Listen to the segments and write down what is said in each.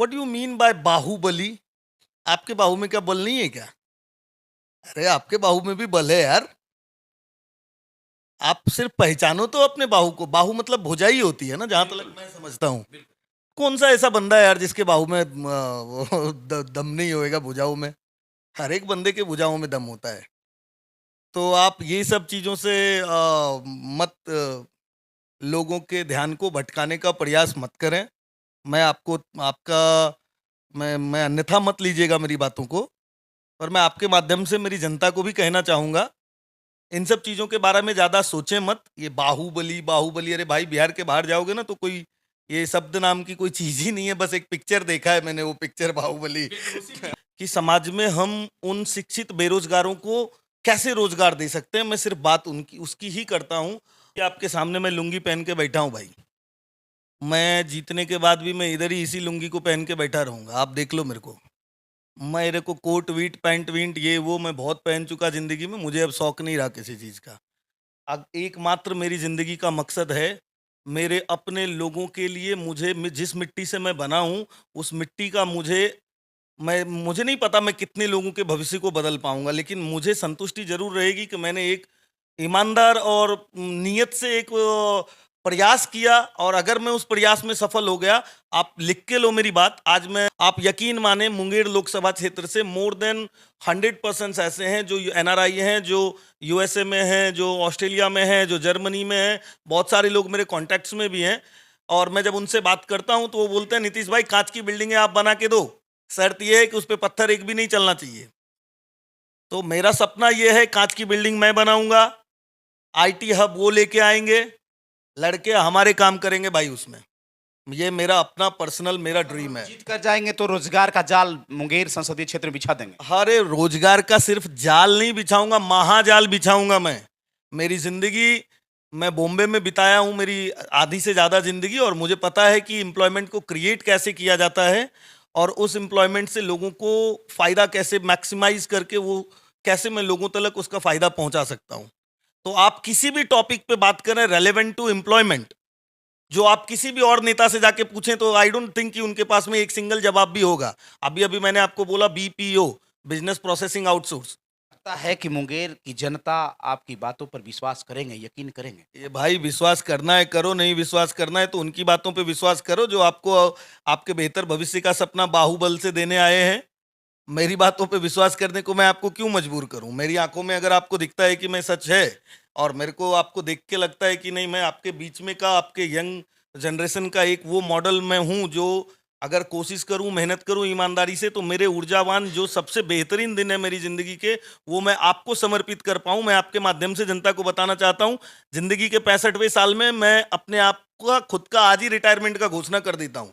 What you mean by Bahubali? आपके बाहु में क्या बल नहीं है क्या? अरे आपके बाहु में भी बल है यार। आप सिर्फ पहचानो तो अपने बाहु को। बाहु मतलब भुजाई होती है ना, जहां तक मैं समझता हूँ। कौन सा ऐसा बंदा है यार जिसके बाहु में दम नहीं होएगा भुजाओं में? हर एक बंदे के भुजाओं में दम होता है। तो आप ये सब चीजों से मत लोगों के ध्यान को भटकाने का प्रयास मत करें। मैं आपको आपका मैं अन्यथा मत लीजिएगा मेरी बातों को। पर मैं आपके माध्यम से मेरी जनता को भी कहना चाहूंगा, इन सब चीजों के बारे में ज्यादा सोचें मत। ये बाहुबली बाहुबली, अरे भाई बिहार के बाहर जाओगे ना तो कोई ये शब्द नाम की कोई चीज ही नहीं है। बस एक पिक्चर देखा है मैंने, वो पिक्चर बाहुबली। कि समाज में हम उन शिक्षित बेरोजगारों को कैसे रोजगार दे सकते हैं, मैं सिर्फ बात उनकी उसकी ही करता हूँ। कि आपके सामने मैं लुंगी पहन के बैठा हूँ भाई। मैं जीतने के बाद भी मैं इधर ही इसी लुंगी को पहन के बैठा रहूंगा, आप देख लो मेरे को। मेरे को कोट वीट पैंट वींट ये वो मैं बहुत पहन चुका जिंदगी में, मुझे अब शौक नहीं रहा किसी चीज का। अब एकमात्र मेरी जिंदगी का मकसद है मेरे अपने लोगों के लिए। जिस मिट्टी से मैं बना हूँ उस मिट्टी का मुझे नहीं पता मैं कितने लोगों के भविष्य को बदल पाऊंगा, लेकिन मुझे संतुष्टि जरूर रहेगी कि मैंने एक ईमानदार और नियत से एक प्रयास किया। और अगर मैं उस प्रयास में सफल हो गया, आप लिख के लो मेरी बात। आज मैं, आप यकीन माने, मुंगेर लोकसभा क्षेत्र से मोर देन 100% ऐसे हैं जो एनआरआई हैं, जो यूएसए में हैं, जो ऑस्ट्रेलिया में हैं, जो जर्मनी में हैं। बहुत सारे लोग मेरे कॉन्टैक्ट्स में भी हैं। और मैं जब उनसे बात करता हूं तो वो बोलते हैं, नीतीश भाई कांच की बिल्डिंगें आप बना के दो, शर्त यह है कि उस पर पत्थर एक भी नहीं चलना चाहिए। तो मेरा सपना यह है, कांच की बिल्डिंग मैं बनाऊंगा, आईटी हब वो लेके आएंगे, लड़के हमारे काम करेंगे भाई उसमें। ये मेरा अपना पर्सनल मेरा ड्रीम है। जीत कर जाएंगे तो रोजगार का जाल मुंगेर संसदीय क्षेत्र में बिछा देंगे। अरे रोजगार का सिर्फ जाल नहीं बिछाऊंगा, महाजाल बिछाऊंगा मैं। मेरी जिंदगी मैं बॉम्बे में बिताया हूं, मेरी आधी से ज्यादा जिंदगी, और मुझे पता है कि एम्प्लॉयमेंट को क्रिएट कैसे किया जाता है और उस एम्प्लॉयमेंट से लोगों को फायदा कैसे मैक्सिमाइज करके वो कैसे मैं लोगों तक उसका फायदा पहुंचा सकता हूं। तो आप किसी भी टॉपिक पे बात करें रेलेवेंट टू एम्प्लॉयमेंट, जो आप किसी भी और नेता से जाके पूछें तो आई डोंट थिंक कि उनके पास में एक सिंगल जवाब भी होगा। अभी अभी मैंने आपको बोला बीपीओ, बिजनेस प्रोसेसिंग आउटसोर्स। लगता है कि मुंगेर की जनता आपकी बातों पर विश्वास करेंगे, यकीन करेंगे। ये भाई विश्वास करना है करो, नहीं विश्वास करना है तो उनकी बातों पे विश्वास करो जो आपको आपके बेहतर भविष्य का सपना बाहुबल से देने आए हैं। मेरी बातों पे विश्वास करने को मैं आपको क्यों मजबूर करूं? मेरी आंखों में अगर आपको दिखता है कि मैं सच है, और मेरे को आपको देख के लगता है कि नहीं मैं आपके बीच में का, आपके यंग जनरेशन का एक वो मॉडल मैं हूं जो अगर कोशिश करूं, मेहनत करूं ईमानदारी से, तो मेरे ऊर्जावान जो सबसे बेहतरीन दिन है मेरी जिंदगी के, वो मैं आपको समर्पित कर पाऊं। मैं आपके माध्यम से जनता को बताना चाहता हूं, जिंदगी के 65वें साल में मैं अपने आप का खुद का आज ही रिटायरमेंट का घोषणा कर देता हूं।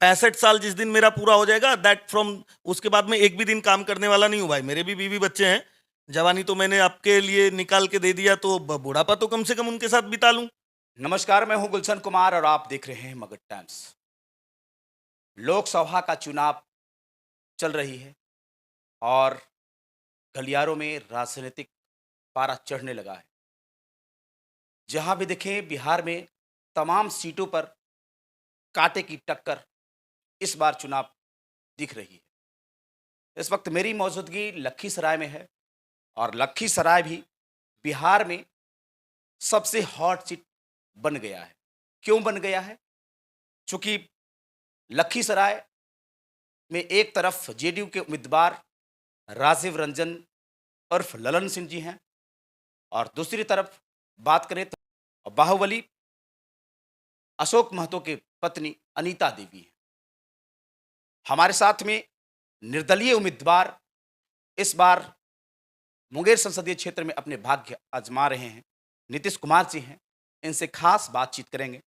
65 साल जिस दिन मेरा पूरा हो जाएगा, दैट फ्रॉम उसके बाद में एक भी दिन काम करने वाला नहीं हूँ भाई। मेरे भी बीवी बच्चे हैं, जवानी तो मैंने आपके लिए निकाल के दे दिया, तो बुढ़ापा तो कम से कम उनके साथ बिता लूं। नमस्कार, मैं हूं गुलशन कुमार और आप देख रहे हैं मगध टाइम्स। लोकसभा का चुनाव चल रही है और गलियारों में राजनीतिक पारा चढ़ने लगा है। जहां भी देखें बिहार में तमाम सीटों पर कांटे की टक्कर इस बार चुनाव दिख रही है। इस वक्त मेरी मौजूदगी लखीसराय में है और लखीसराय भी बिहार में सबसे हॉट सीट बन गया है। क्यों बन गया है? चूंकि लखीसराय में एक तरफ जेडीयू के उम्मीदवार राजीव रंजन उर्फ ललन सिंह जी हैं और दूसरी तरफ बात करें तो बाहुबली अशोक महतो के पत्नी अनीता देवी हैं। हमारे साथ में निर्दलीय उम्मीदवार इस बार मुंगेर संसदीय क्षेत्र में अपने भाग्य आजमा रहे हैं, नीतीश कुमार जी हैं। इनसे खास बातचीत करेंगे।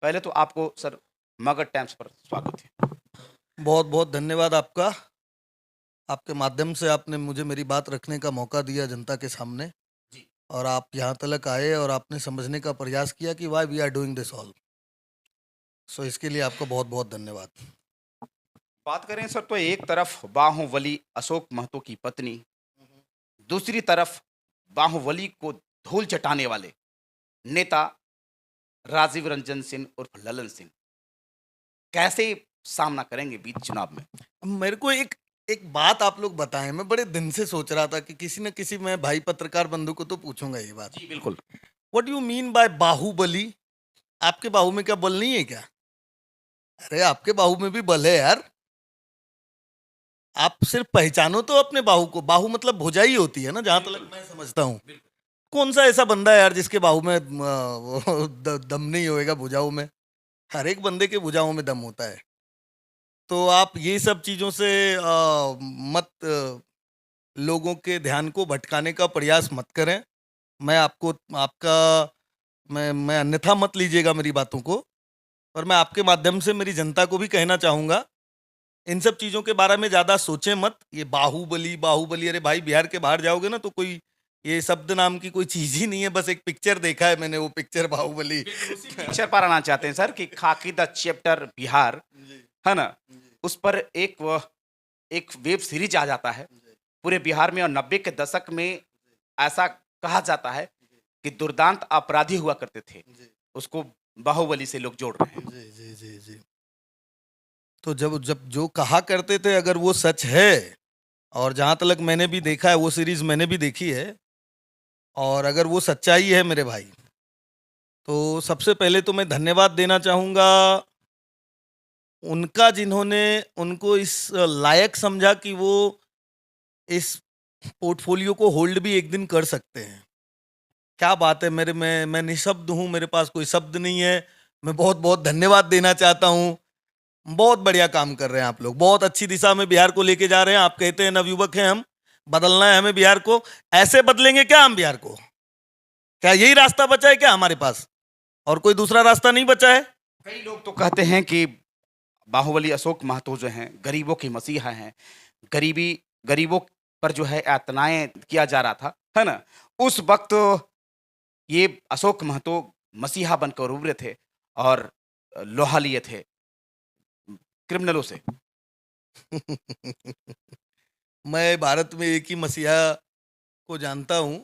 पहले तो आपको सर मगध टाइम्स पर स्वागत है। बहुत बहुत धन्यवाद आपका। आपके माध्यम से आपने मुझे मेरी बात रखने का मौका दिया जनता के सामने, जी। और आप यहाँ तक आए और आपने समझने का प्रयास किया कि why we are doing this all. So इसके लिए आपका बहुत बहुत धन्यवाद। बात करें सर तो एक तरफ बाहुबली अशोक महतो की पत्नी, दूसरी तरफ बाहुबली को धूल चटाने वाले नेता राजीव रंजन सिंह उर्फ ललन सिंह। कैसे सामना करेंगे बीच चुनाव में? मेरे को एक एक बात आप लोग बताएं। मैं बड़े दिन से सोच रहा था कि किसी न किसी मैं भाई पत्रकार बंधु को तो पूछूंगा ये बात। जी बिल्कुल। What you mean by Bahubali? आपके बाहु में क्या बल नहीं है क्या? अरे आपके बाहु में भी बल है यार। आप सिर्फ पहचानो तो अपने बाहु को। बाहु मतलब भुजाई होती है ना, जहां तक मैं समझता हूँ। कौन सा ऐसा बंदा है यार जिसके बाहु में दम नहीं होएगा भुजाओं में? हर एक बंदे के भुजाओं में दम होता है। तो आप ये सब चीजों से मत लोगों के ध्यान को भटकाने का प्रयास मत करें। मैं आपको आपका मैं अन्यथा मत लीजिएगा मेरी बातों को। पर मैं आपके माध्यम से मेरी जनता को भी कहना चाहूंगा, इन सब चीजों के बारे में ज्यादा सोचें मत। ये बाहुबली बाहुबली, अरे भाई बिहार के बाहर जाओगे ना तो कोई ये शब्द नाम की कोई चीज ही नहीं है। बस एक पिक्चर देखा है मैंने, वो पिक्चर बाहुबली। उसी पिक्चर पर आना चाहते हैं सर कि खाकी द चैप्टर बिहार, है ना? उस पर एक वेब सीरीज आ जाता है पूरे बिहार में, और 90 के दशक में ऐसा कहा जाता है कि दुर्दांत अपराधी हुआ करते थे, उसको बाहुबली से लोग जोड़ रहे हैं। जी जी जी जी। तो जब जब जो कहा करते थे, अगर वो सच है, और जहां तक मैंने भी देखा है, वो सीरीज मैंने भी देखी है, और अगर वो सच्चाई है मेरे भाई, तो सबसे पहले तो मैं धन्यवाद देना चाहूंगा उनका, जिन्होंने उनको इस लायक समझा कि वो इस पोर्टफोलियो को होल्ड भी एक दिन कर सकते हैं। क्या बात है। मैं निशब्द हूँ, मेरे पास कोई शब्द नहीं है। मैं बहुत बहुत धन्यवाद देना चाहता हूँ। बहुत बढ़िया काम कर रहे हैं आप लोग, बहुत अच्छी दिशा में बिहार को लेके जा रहे हैं। आप कहते हैं नवयुवक हैं हम, बदलना है हमें बिहार को। ऐसे बदलेंगे क्या हम बिहार को? क्या यही रास्ता बचा है क्या हमारे पास? और कोई दूसरा रास्ता नहीं बचा है? कई लोग तो कहते हैं कि बाहुबली अशोक महतो जो हैं गरीबों के मसीहा हैं, गरीबों पर जो है यातनाएं किया जा रहा था, है ना? उस वक्त ये अशोक महतो मसीहा बनकर उभरे थे और लोहा लिए थे क्रिमिनलों से। मैं भारत में एक ही मसीहा को जानता हूँ,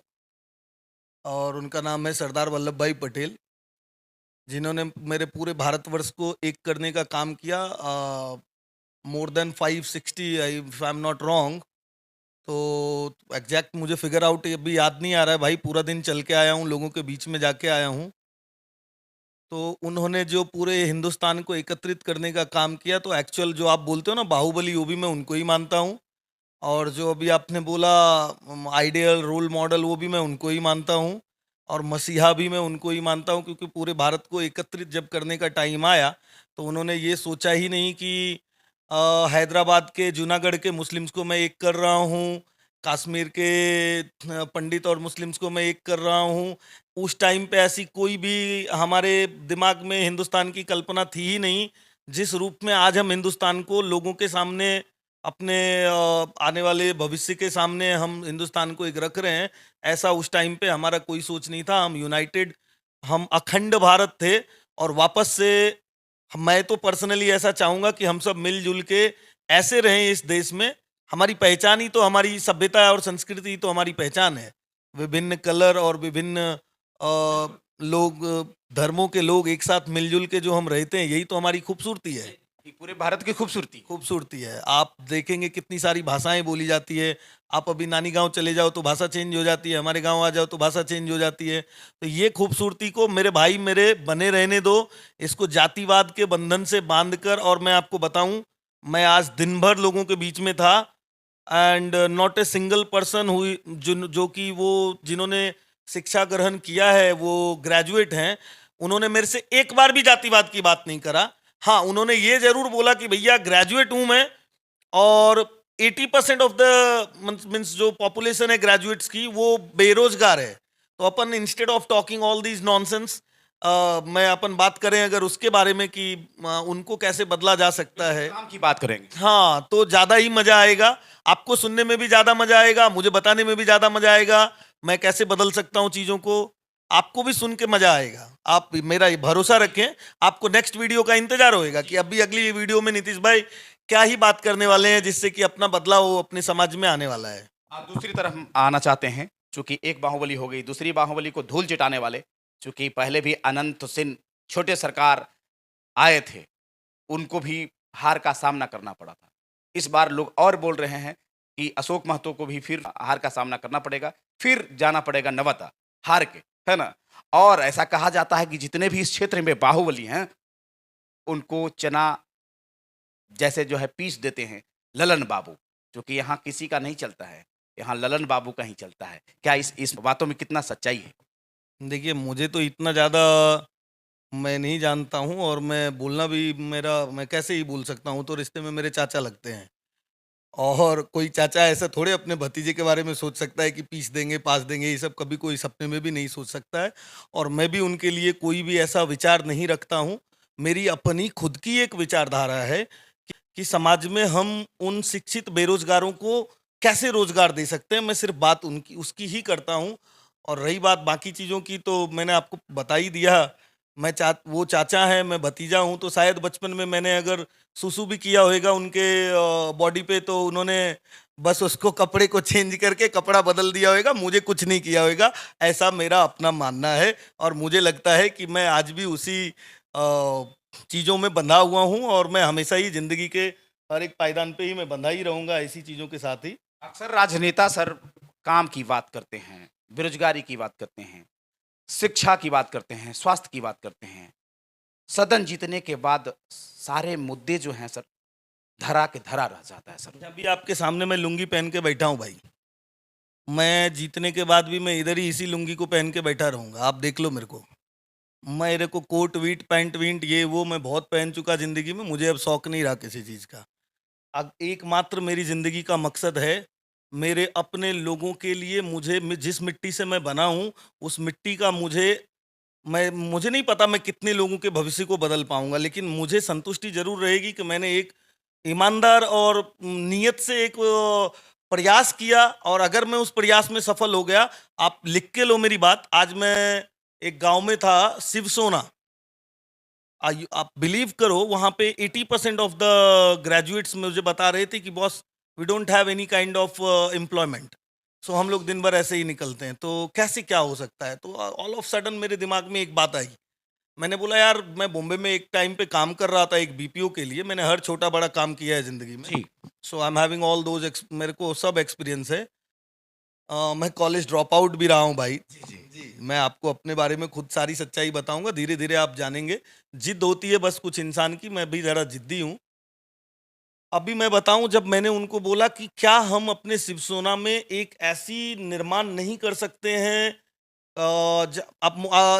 और उनका नाम है सरदार वल्लभ भाई पटेल, जिन्होंने मेरे पूरे भारतवर्ष को एक करने का काम किया। More than 560, if I am not wrong. तो एग्जैक्ट मुझे फिगर आउट अभी याद नहीं आ रहा है भाई, पूरा दिन चल के आया हूँ, लोगों के बीच में जाके आया हूँ। तो उन्होंने जो पूरे हिंदुस्तान को एकत्रित करने का काम किया, तो एक्चुअल जो आप बोलते हो ना बाहुबली, वो भी मैं उनको ही मानता हूँ। और जो अभी आपने बोला आइडियल रोल मॉडल, वो भी मैं उनको ही मानता हूँ। और मसीहा भी मैं उनको ही मानता हूँ, क्योंकि पूरे भारत को एकत्रित जब करने का टाइम आया, तो उन्होंने ये सोचा ही नहीं कि हैदराबाद के जूनागढ़ के मुस्लिम्स को मैं एक कर रहा हूँ, कश्मीर के पंडित और मुस्लिम्स को मैं एक कर रहा हूँ। उस टाइम पे ऐसी कोई भी हमारे दिमाग में हिंदुस्तान की कल्पना थी ही नहीं, जिस रूप में आज हम हिंदुस्तान को लोगों के सामने, अपने आने वाले भविष्य के सामने हम हिंदुस्तान को एक रख रहे हैं। ऐसा उस टाइम पे हमारा कोई सोच नहीं था। हम यूनाइटेड, हम अखंड भारत थे। और वापस से मैं तो पर्सनली ऐसा चाहूंगा कि हम सब मिलजुल के ऐसे रहें इस देश में। हमारी पहचान ही तो, हमारी सभ्यता और संस्कृति ही तो हमारी पहचान है। विभिन्न कलर और विभिन्न लोग, धर्मों के लोग एक साथ मिलजुल के जो हम रहते हैं, यही तो हमारी खूबसूरती है। ये पूरे भारत की खूबसूरती है। आप देखेंगे कितनी सारी भाषाएं बोली जाती है। आप अभी नानी गांव चले जाओ तो भाषा चेंज हो जाती है, हमारे गांव आ जाओ तो भाषा चेंज हो जाती है। तो ये खूबसूरती को मेरे भाई मेरे बने रहने दो। इसको जातिवाद के बंधन से बांध कर, और मैं आपको बताऊं, मैं आज दिन भर लोगों के बीच में था, and not a single person हुई जो कि वो जिन्होंने शिक्षा ग्रहण किया है, वो ग्रेजुएट हैं, उन्होंने मेरे से एक बार भी जातिवाद की बात नहीं करा। हाँ, उन्होंने ये जरूर बोला कि भैया ग्रेजुएट हूं मैं, और 80% ऑफ द मीन्स जो पॉपुलेशन है ग्रेजुएट्स की, वो बेरोजगार है। तो अपन instead of talking all these nonsense, मैं अपन बात करें अगर उसके बारे में कि उनको कैसे बदला जा सकता है, काम की बात करेंगे। हाँ, तो ज्यादा ही मजा आएगा। आपको सुनने में भी ज्यादा मजा आएगा, मुझे बताने में भी ज्यादा मजा आएगा। मैं कैसे बदल सकता हूँ चीजों को, आपको भी सुन के मजा आएगा। आप मेरा ये भरोसा रखें, आपको नेक्स्ट वीडियो का इंतजार होएगा कि अभी अगली वीडियो में नीतीश भाई क्या ही बात करने वाले हैं, जिससे कि अपना बदलाव अपने समाज में आने वाला है। आप दूसरी तरफ हम आना चाहते हैं, चूंकि एक बाहुबली हो गई, दूसरी बाहुबली को धूल चिटाने वाले, चूंकि पहले भी अनंत सिंह छोटे सरकार आए थे, उनको भी हार का सामना करना पड़ा था। इस बार लोग और बोल रहे हैं कि अशोक महतो को भी फिर हार का सामना करना पड़ेगा, फिर जाना पड़ेगा नवादा हार के, है ना? और ऐसा कहा जाता है कि जितने भी इस क्षेत्र में बाहुबली हैं, उनको चना जैसे जो है पीस देते हैं ललन बाबू, जो कि यहाँ किसी का नहीं चलता है, यहाँ ललन बाबू का ही चलता है। क्या इस बातों में कितना सच्चाई है? देखिए, मुझे तो इतना ज़्यादा मैं नहीं जानता हूँ, और मैं बोलना भी मेरा, मैं कैसे ही बोल सकता हूँ, तो रिश्ते में मेरे चाचा लगते हैं। और कोई चाचा ऐसा थोड़े अपने भतीजे के बारे में सोच सकता है कि पीस देंगे, पास देंगे, ये सब कभी कोई सपने में भी नहीं सोच सकता है। और मैं भी उनके लिए कोई भी ऐसा विचार नहीं रखता हूँ। मेरी अपनी खुद की एक विचारधारा है कि समाज में हम उन शिक्षित बेरोजगारों को कैसे रोजगार दे सकते हैं, मैं सिर्फ बात उनकी उसकी ही करता हूँ। और रही बात बाकी चीज़ों की, तो मैंने आपको बता ही दिया। वो चाचा हैं, मैं भतीजा हूँ, तो शायद बचपन में मैंने अगर सुसु भी किया होगा उनके बॉडी पे, तो उन्होंने बस उसको कपड़े को चेंज करके कपड़ा बदल दिया होगा, मुझे कुछ नहीं किया होगा। ऐसा मेरा अपना मानना है, और मुझे लगता है कि मैं आज भी उसी चीज़ों में बंधा हुआ हूँ, और मैं हमेशा ही ज़िंदगी के हर एक पायदान पे ही मैं बंधा ही रहूँगा ऐसी चीज़ों के साथ ही। अक्सर राजनेता सर काम की बात करते हैं, बेरोजगारी की बात करते हैं, शिक्षा की बात करते हैं, स्वास्थ्य की बात करते हैं। सदन जीतने के बाद सारे मुद्दे जो हैं सर, धरा के धरा रह जाता है सर। अभी आपके सामने मैं लुंगी पहन के बैठा हूँ भाई। मैं जीतने के बाद भी मैं इधर ही इसी लुंगी को पहन के बैठा रहूँगा, आप देख लो मेरे को। मेरे को कोट वीट पैंट वींट ये वो मैं बहुत पहन चुका ज़िंदगी में, मुझे अब शौक नहीं रहा किसी चीज़ का। अब एकमात्र मेरी ज़िंदगी का मकसद है, मेरे अपने लोगों के लिए, जिस मिट्टी से मैं बना हूँ, उस मिट्टी का मुझे नहीं पता मैं कितने लोगों के भविष्य को बदल पाऊँगा, लेकिन मुझे संतुष्टि ज़रूर रहेगी कि मैंने एक ईमानदार और नियत से एक प्रयास किया, और अगर मैं उस प्रयास में सफल हो गया, आप लिख के लो मेरी बात। आज मैं एक गाँव में था, शिवसोना। आप बिलीव करो, वहाँ पे 80% ऑफ द ग्रेजुएट्स मुझे बता रहे थे कि boss, we don't have any kind of employment. So हम लोग दिन भर ऐसे ही निकलते हैं, तो कैसे क्या हो सकता है? तो ऑल ऑफ सडन मेरे दिमाग में एक बात आई। मैंने बोला यार, मैं बॉम्बे में एक टाइम पे काम कर रहा था एक बीपीओ के लिए, मैंने हर छोटा बड़ा काम किया है जिंदगी में। जी। So I am having all those, मेरे को सब एक्सपीरियंस है। मैं कॉलेज ड्रॉप आउट भी रहा हूँ भाई। जी, मैं आपको अपने बारे में खुद सारी सच्चाई बताऊंगा, धीरे धीरे आप जानेंगे। जिद होती है बस कुछ इंसान की, मैं भी जरा जिद्दी हूँ। अभी मैं बताऊं, जब मैंने उनको बोला कि क्या हम अपने शिवसोना में एक ऐसी निर्माण नहीं कर सकते हैं,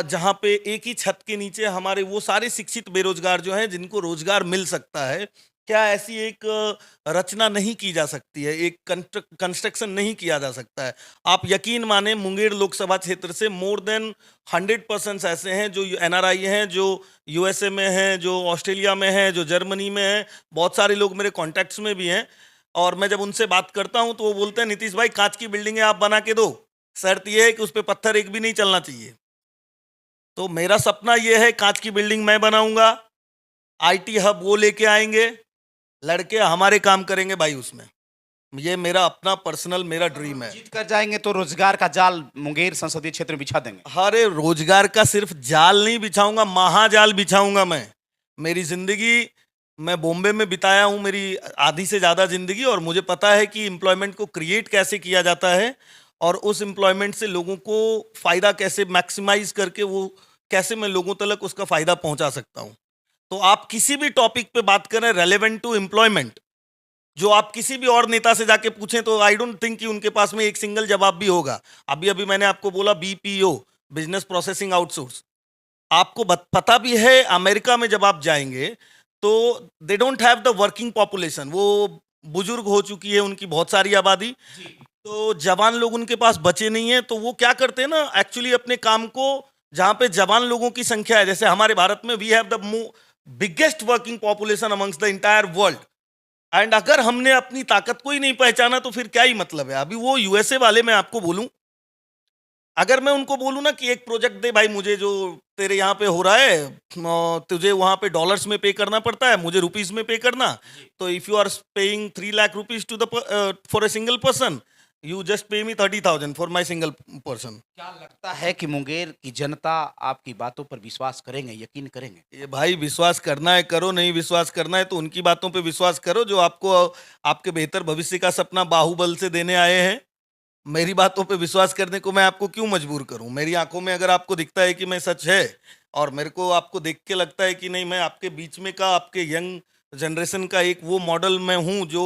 जहाँ पे एक ही छत के नीचे हमारे वो सारे शिक्षित बेरोजगार जो हैं जिनको रोजगार मिल सकता है, क्या ऐसी एक रचना नहीं की जा सकती है, एक कंस्ट्रक्शन नहीं किया जा सकता है? आप यकीन माने, मुंगेर लोकसभा क्षेत्र से मोर देन 100% ऐसे हैं जो एनआरआई हैं, जो यूएसए में हैं, जो ऑस्ट्रेलिया में हैं, जो जर्मनी में हैं। बहुत सारे लोग मेरे कॉन्टैक्ट्स में भी हैं, और मैं जब उनसे बात करता हूं तो वो बोलते हैं, नीतीश भाई, कांच की बिल्डिंगें आप बना के दो, शर्त यह है कि उस पर पत्थर एक भी नहीं चलना चाहिए। तो मेरा सपना यह है, कांच की बिल्डिंग मैं बनाऊंगा, आईटी हब वो लेके आएंगे, लड़के हमारे काम करेंगे भाई उसमें। ये मेरा अपना पर्सनल मेरा ड्रीम है। जीत कर जाएंगे तो रोजगार का जाल मुंगेर संसदीय क्षेत्र में बिछा देंगे। अरे रोजगार का सिर्फ जाल नहीं बिछाऊंगा, महाजाल बिछाऊंगा मैं। मेरी जिंदगी मैं बॉम्बे में बिताया हूँ, मेरी आधी से ज़्यादा जिंदगी, और मुझे पता है कि एम्प्लॉयमेंट को क्रिएट कैसे किया जाता है, और उस एम्प्लॉयमेंट से लोगों को फ़ायदा कैसे मैक्सिमाइज करके वो कैसे मैं लोगों तक उसका फ़ायदा पहुंचा सकता हूं। तो आप किसी भी टॉपिक पे बात करें रेलेवेंट टू एम्प्लॉयमेंट, जो आप किसी भी और नेता से जाके पूछें, तो आई डोंट थिंक कि उनके पास में एक सिंगल जवाब भी होगा। अभी अभी मैंने आपको बोला बीपीओ, बिजनेस प्रोसेसिंग आउटसोर्स। आपको पता भी है, अमेरिका में जब आप जाएंगे तो they don't have the working population, वो बुजुर्ग हो चुकी है उनकी बहुत सारी आबादी, तो जवान लोग उनके पास बचे नहीं है। तो वो क्या करते हैं ना, एक्चुअली अपने काम को, जहां पे जवान लोगों की संख्या है, जैसे हमारे भारत में we have the biggest working population amongst the entire world, and अगर हमने अपनी ताकत को ही नहीं पहचाना तो फिर क्या ही मतलब है? अभी वो यूएसए वाले, मैं आपको बोलूं, अगर मैं उनको बोलूं ना कि एक प्रोजेक्ट दे भाई मुझे, जो तेरे यहाँ पे हो रहा है, तुझे वहां पे डॉलर्स में पे करना पड़ता है, मुझे रुपीस में पे करना, तो if you are paying 3 lakh rupees to the for a single person, you just pay me 30,000 for my single person. क्या लगता है कि मुंगेर की जनता आपकी बातों पर विश्वास करेंगे, यकीन करेंगे? ये भाई विश्वास करना है करो, नहीं विश्वास करना है तो उनकी बातों पे विश्वास करो जो आपको आपके बेहतर भविष्य का सपना बाहुबल से देने आए हैं। मेरी बातों पे विश्वास करने को मैं आपको क्यों मजबूर करूं? मेरी आंखों में अगर आपको दिखता है कि मैं सच है और मेरे को आपको देख के लगता है कि नहीं, मैं आपके बीच में का आपके यंग जनरेशन का एक वो मॉडल मैं हूं जो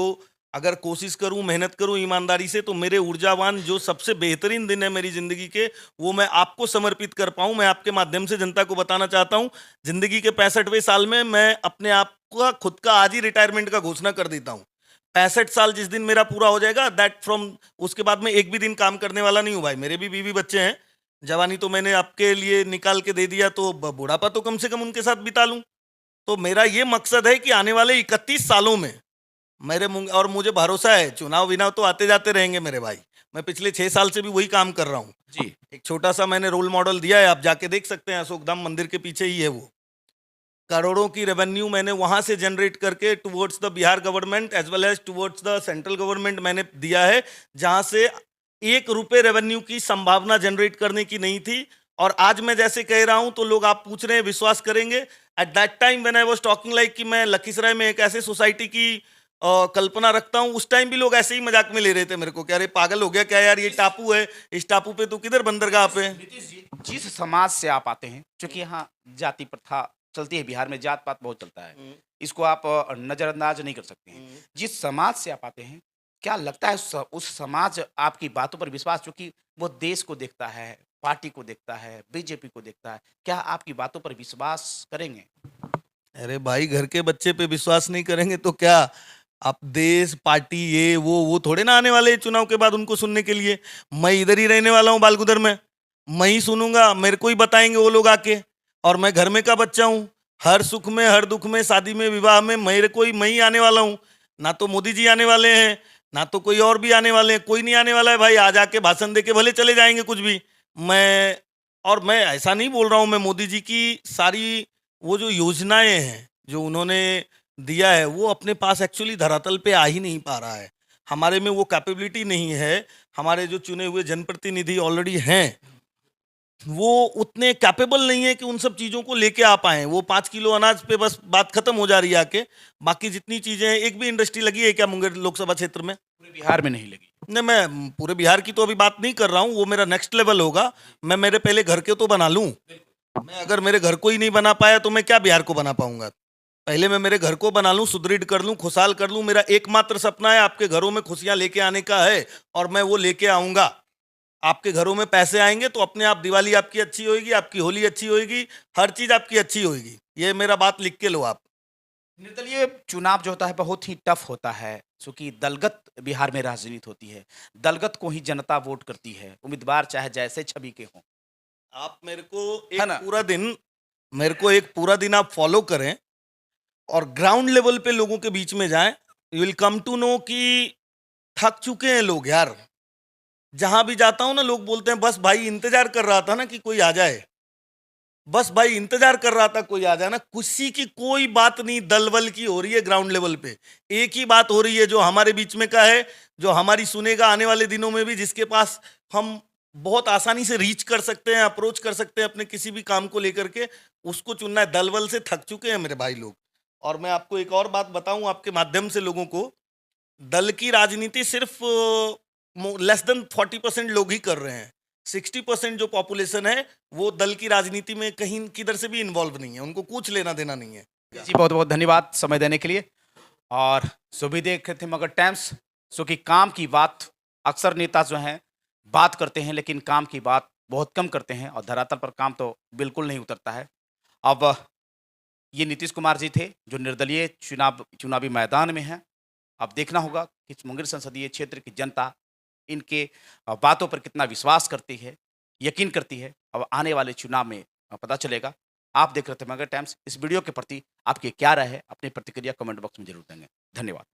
अगर कोशिश करूं, मेहनत करूं ईमानदारी से, तो मेरे ऊर्जावान जो सबसे बेहतरीन दिन है मेरी जिंदगी के, वो मैं आपको समर्पित कर पाऊं। मैं आपके माध्यम से जनता को बताना चाहता हूं, जिंदगी के 65वें साल में मैं अपने आप का खुद का आज ही रिटायरमेंट का घोषणा कर देता हूं। 65 साल जिस दिन मेरा पूरा हो जाएगा, दैट फ्रॉम उसके बाद मैं एक भी दिन काम करने वाला नहीं हूँ भाई। मेरे भी बीवी बच्चे हैं, जवानी तो मैंने आपके लिए निकाल के दे दिया, तो बुढ़ापा तो कम से कम उनके साथ बिता लूं। तो मेरा ये मकसद है कि आने वाले 31 सालों में मेरे मुंह, और मुझे भरोसा है चुनाव विनाव तो आते जाते रहेंगे मेरे भाई, मैं पिछले 6 साल से भी वही काम कर रहा हूँ। जी। एक छोटा सा मैंने रोल मॉडल दिया है, आप जाके देख सकते हैं, अशोक धाम मंदिर के पीछे ही है वो। करोड़ों की रेवेन्यू मैंने वहां से जनरेट करके towards the Bihar government as well as towards the central government मैंने दिया है, जहां से 1 रुपए रेवेन्यू की संभावना जनरेट करने की नहीं थी। और आज मैं जैसे कह रहा हूं तो लोग, आप पूछ रहे हैं विश्वास करेंगे, at that time when I was talking like कि मैं लखीसराय में एक ऐसे सोसाइटी की कल्पना रखता हूं, उस टाइम भी लोग ऐसे ही मजाक में ले रहे थे मेरे को, क्या अरे पागल हो गया क्या यार, ये टापू है, इस टापू पे तू किधर बंदरगाह पे। नीतीश जी, जिस समाज से आप आते हैं, क्योंकि यहाँ जाति प्रथा चलती है, बिहार में जात पात बहुत चलता है, इसको आप नजरअंदाज नहीं कर सकते हैं। जिस समाज से आप आते हैं, क्या लगता है उस समाज आपकी बातों पर विश्वास, क्योंकि वो देश को देखता है, पार्टी को देखता है, बीजेपी को देखता है, क्या आपकी बातों पर विश्वास करेंगे? अरे भाई, घर के बच्चे पे विश्वास नहीं करेंगे तो क्या, आप देश पार्टी ये वो थोड़े ना आने वाले हैं चुनाव के बाद उनको सुनने के लिए। मैं इधर ही रहने वाला हूँ बालगुदर में, मैं ही सुनूंगा, मेरे को ही बताएंगे वो लोग आके। और मैं घर में का बच्चा हूँ, हर सुख में हर दुख में शादी में विवाह में मेरे को ही, मैं ही आने वाला हूँ। ना तो मोदी जी आने वाले हैं, ना तो कोई और भी आने वाले हैं, कोई नहीं आने वाला है भाई। आ जाके भाषण दे के भले चले जाएंगे कुछ भी। मैं, और मैं ऐसा नहीं बोल रहा हूँ, मैं मोदी जी की सारी वो जो योजनाएं हैं जो उन्होंने दिया है वो अपने पास एक्चुअली धरातल पे आ ही नहीं पा रहा है। हमारे में वो कैपेबिलिटी नहीं है। हमारे जो चुने हुए जनप्रतिनिधि ऑलरेडी हैं, वो उतने कैपेबल नहीं है कि उन सब चीज़ों को लेके आ पाए। वो 5 किलो अनाज पे बस बात खत्म हो जा रही है आके। बाकी जितनी चीज़ें हैं, एक भी इंडस्ट्री लगी है क्या मुंगेर लोकसभा क्षेत्र में? पूरे बिहार में नहीं लगी। नहीं, मैं पूरे बिहार की तो अभी बात नहीं कर रहा हूँ, वो मेरा नेक्स्ट लेवल होगा। मैं मेरे पहले घर के तो बना लूँ। मैं अगर मेरे घर को ही नहीं बना पाया तो मैं क्या बिहार को बना पाऊंगा? पहले मैं मेरे घर को बना लूं, सुदृढ़ कर लूं, खुशहाल कर लूं। मेरा एकमात्र सपना है आपके घरों में खुशियां लेके आने का है, और मैं वो लेके आऊंगा। आपके घरों में पैसे आएंगे तो अपने आप दिवाली आपकी अच्छी होगी, आपकी होली अच्छी होगी, हर चीज आपकी अच्छी होगी। ये मेरा बात लिख के लो आप। निर्दलीय चुनाव जो होता है बहुत ही टफ होता है, क्योंकि दलगत बिहार में राजनीति होती है। दलगत को ही जनता वोट करती है, उम्मीदवार चाहे जैसे छवि के हों। आप मेरे को है एक ना? पूरा दिन, मेरे को एक पूरा दिन आप फॉलो करें और ग्राउंड लेवल पे लोगों के बीच में जाएं, you will come to know कि थक चुके हैं लोग यार। जहां भी जाता हूं ना, लोग बोलते हैं बस भाई इंतजार कर रहा था ना कि कोई आ जाए, बस भाई इंतजार कर रहा था कोई आ जाए ना। किसी की कोई बात नहीं दलबल की हो रही है ग्राउंड लेवल पे। एक ही बात हो रही है जो हमारे बीच में का है, जो हमारी सुनेगा आने वाले दिनों में भी, जिसके पास हम बहुत आसानी से रीच कर सकते हैं, अप्रोच कर सकते हैं अपने किसी भी काम को लेकर के, उसको चुनना है। दलबल से थक चुके हैं मेरे भाई लोग। और मैं आपको एक और बात बताऊं आपके माध्यम से लोगों को, दल की राजनीति सिर्फ लेस देन 40% लोग ही कर रहे हैं। 60% जो पॉपुलेशन है वो दल की राजनीति में कहीं किधर से भी इन्वॉल्व नहीं है, उनको कुछ लेना देना नहीं है। जी, बहुत बहुत धन्यवाद समय देने के लिए। और सो भी देख रहे थे मगर टाइम्स, सो कि काम की बात अक्सर नेता जो हैं बात करते हैं, लेकिन काम की बात बहुत कम करते हैं, और धरातल पर काम तो बिल्कुल नहीं उतरता है। अब ये नीतीश कुमार जी थे जो निर्दलीय चुनावी मैदान में हैं। अब देखना होगा कि मुंगेर संसदीय क्षेत्र की जनता इनके बातों पर कितना विश्वास करती है, यकीन करती है। अब आने वाले चुनाव में पता चलेगा। आप देख रहे थे मगर टाइम्स। इस वीडियो के प्रति आपकी क्या राय है, अपनी प्रतिक्रिया कमेंट बॉक्स में जरूर देंगे। धन्यवाद।